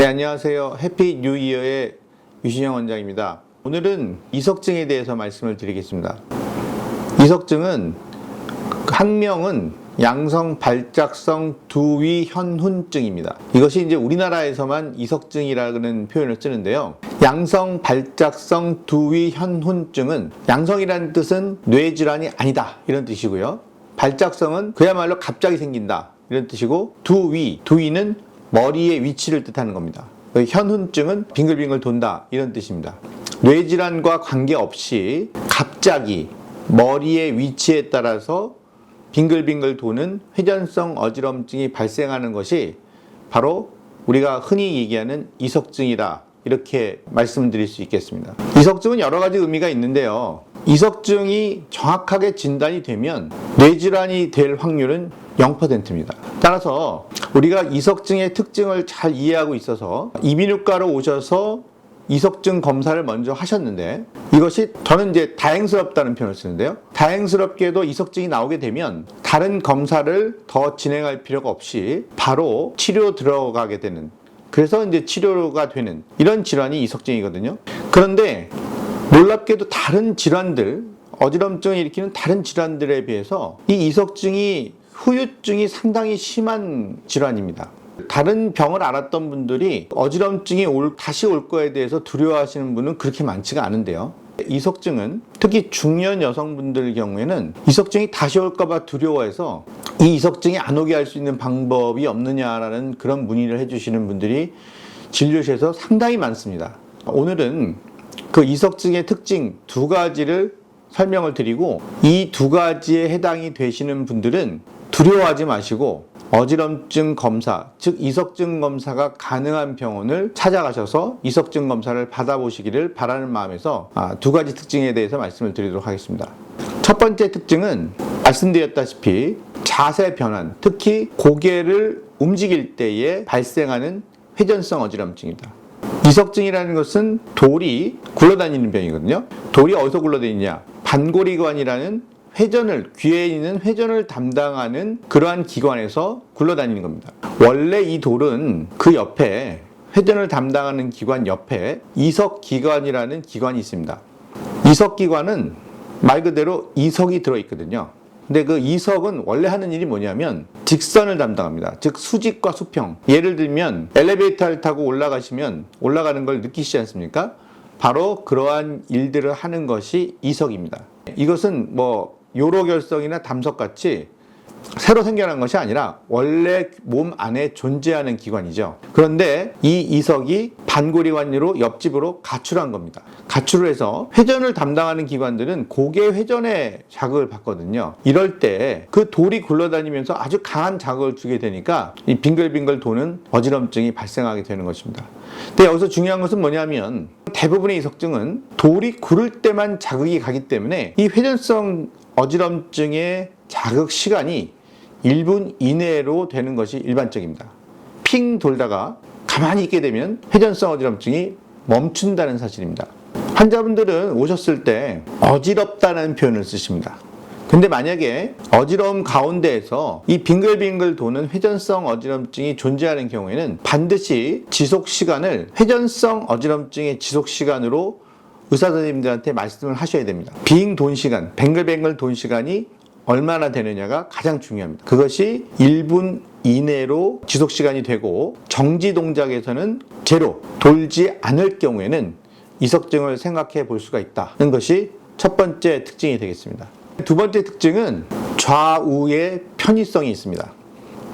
네, 안녕하세요. 해피 뉴 이어의 유신영 원장입니다. 오늘은 이석증에 대해서 말씀을 드리겠습니다. 이석증은 학명은 양성 발작성 두위 현훈증입니다. 이것이 이제 우리나라에서만 이석증이라는 표현을 쓰는데요. 양성 발작성 두위 현훈증은 양성이라는 뜻은 뇌질환이 아니다 이런 뜻이고요. 발작성은 그야말로 갑자기 생긴다 이런 뜻이고, 두위는 머리의 위치를 뜻하는 겁니다. 현훈증은 빙글빙글 돈다 이런 뜻입니다. 뇌질환과 관계없이 갑자기 머리의 위치에 따라서 빙글빙글 도는 회전성 어지럼증이 발생하는 것이 바로 우리가 흔히 얘기하는 이석증이다, 이렇게 말씀드릴 수 있겠습니다. 이석증은 여러 가지 의미가 있는데요. 이석증이 정확하게 진단이 되면 뇌질환이 될 확률은 0%입니다. 따라서 우리가 이석증의 특징을 잘 이해하고 있어서 이비인후과로 오셔서 이석증 검사를 먼저 하셨는데, 이것이 저는 이제 다행스럽다는 표현을 쓰는데요. 다행스럽게도 이석증이 나오게 되면 다른 검사를 더 진행할 필요가 없이 바로 치료 들어가게 되는, 그래서 이제 치료가 되는 이런 질환이 이석증이거든요. 그런데 놀랍게도 다른 질환들, 어지럼증을 일으키는 다른 질환들에 비해서 이 이석증이 후유증이 상당히 심한 질환입니다. 다른 병을 앓았던 분들이 어지럼증이 다시 올 거에 대해서 두려워하시는 분은 그렇게 많지가 않은데요. 이석증은 특히 중년 여성분들 경우에는 이석증이 다시 올까 봐 두려워해서 이 이석증이 안 오게 할 수 있는 방법이 없느냐라는 그런 문의를 해주시는 분들이 진료실에서 상당히 많습니다. 오늘은 그 이석증의 특징 두 가지를 설명을 드리고, 이 두 가지에 해당이 되시는 분들은 두려워하지 마시고 어지럼증 검사, 즉 이석증 검사가 가능한 병원을 찾아가셔서 이석증 검사를 받아보시기를 바라는 마음에서 두 가지 특징에 대해서 말씀을 드리도록 하겠습니다. 첫 번째 특징은 말씀드렸다시피 자세 변환, 특히 고개를 움직일 때에 발생하는 회전성 어지럼증입니다. 이석증이라는 것은 돌이 굴러다니는 병이거든요. 돌이 어디서 굴러다니냐? 반고리관이라는 귀에 있는 회전을 담당하는 그러한 기관에서 굴러다니는 겁니다. 원래 이 돌은 그 옆에, 회전을 담당하는 기관 옆에 이석기관이라는 기관이 있습니다. 이석기관은 말 그대로 이석이 들어있거든요. 근데 그 이석은 원래 하는 일이 뭐냐면 직선을 담당합니다. 즉 수직과 수평. 예를 들면 엘리베이터를 타고 올라가시면 올라가는 걸 느끼시지 않습니까? 바로 그러한 일들을 하는 것이 이석입니다. 이것은 요로결석이나 담석같이 새로 생겨난 것이 아니라 원래 몸 안에 존재하는 기관이죠. 그런데 이 이석이 반고리관으로 옆집으로 가출한 겁니다. 가출을 해서 회전을 담당하는 기관들은 고개 회전에 자극을 받거든요. 이럴 때 그 돌이 굴러다니면서 아주 강한 자극을 주게 되니까 이 빙글빙글 도는 어지럼증이 발생하게 되는 것입니다. 근데 여기서 중요한 것은 뭐냐면 대부분의 이석증은 돌이 구를 때만 자극이 가기 때문에 이 회전성 어지럼증의 자극 시간이 1분 이내로 되는 것이 일반적입니다. 핑 돌다가 가만히 있게 되면 회전성 어지럼증이 멈춘다는 사실입니다. 환자분들은 오셨을 때 어지럽다는 표현을 쓰십니다. 근데 만약에 어지러움 가운데에서 이 빙글빙글 도는 회전성 어지럼증이 존재하는 경우에는 반드시 지속시간을 회전성 어지럼증의 지속시간으로 의사선생님들한테 말씀을 하셔야 됩니다. 빙 돈 시간, 뱅글뱅글 돈 시간이 얼마나 되느냐가 가장 중요합니다. 그것이 1분 이내로 지속시간이 되고 정지 동작에서는 제로, 돌지 않을 경우에는 이석증을 생각해 볼 수가 있다는 것이 첫 번째 특징이 되겠습니다. 두 번째 특징은 좌우의 편의성이 있습니다.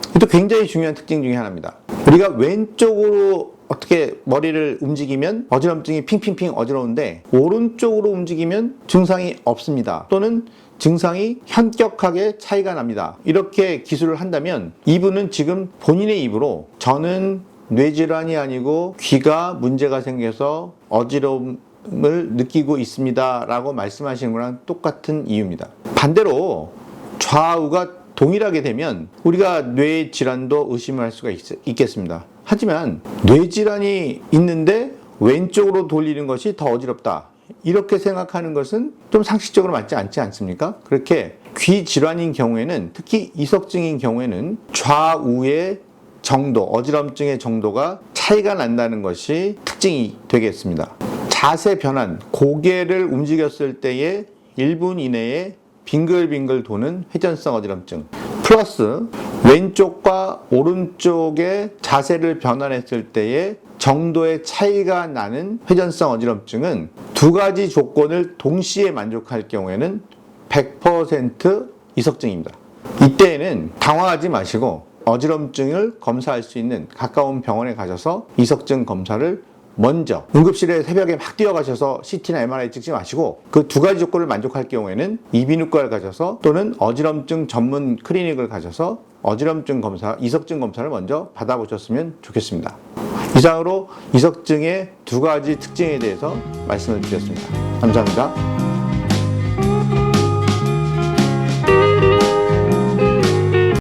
이것도 굉장히 중요한 특징 중에 하나입니다. 우리가 왼쪽으로 어떻게 머리를 움직이면 어지럼증이 핑핑핑 어지러운데 오른쪽으로 움직이면 증상이 없습니다. 또는 증상이 현격하게 차이가 납니다. 이렇게 기술을 한다면 이분은 지금 본인의 입으로 저는 뇌질환이 아니고 귀가 문제가 생겨서 어지러움을 느끼고 있습니다 라고 말씀하시는 거랑 똑같은 이유입니다. 반대로 좌우가 동일하게 되면 우리가 뇌 질환도 의심을 할 수가 있겠습니다. 하지만 뇌질환이 있는데 왼쪽으로 돌리는 것이 더 어지럽다, 이렇게 생각하는 것은 좀 상식적으로 맞지 않지 않습니까? 그렇게 귀 질환인 경우에는, 특히 이석증인 경우에는 좌우의 정도, 어지럼증의 정도가 차이가 난다는 것이 특징이 되겠습니다. 자세 변환, 고개를 움직였을 때에 1분 이내에 빙글빙글 도는 회전성 어지럼증 플러스 왼쪽과 오른쪽의 자세를 변환했을 때에 정도의 차이가 나는 회전성 어지럼증은 두 가지 조건을 동시에 만족할 경우에는 100% 이석증입니다. 이때에는 당황하지 마시고 어지럼증을 검사할 수 있는 가까운 병원에 가셔서 이석증 검사를 먼저 응급실에 새벽에 막 뛰어가셔서 CT나 MRI 찍지 마시고 그 두 가지 조건을 만족할 경우에는 이비인후과를 가셔서 또는 어지럼증 전문 클리닉을 가셔서 어지럼증 검사, 이석증 검사를 먼저 받아보셨으면 좋겠습니다. 이상으로 이석증의 두 가지 특징에 대해서 말씀을 드렸습니다. 감사합니다.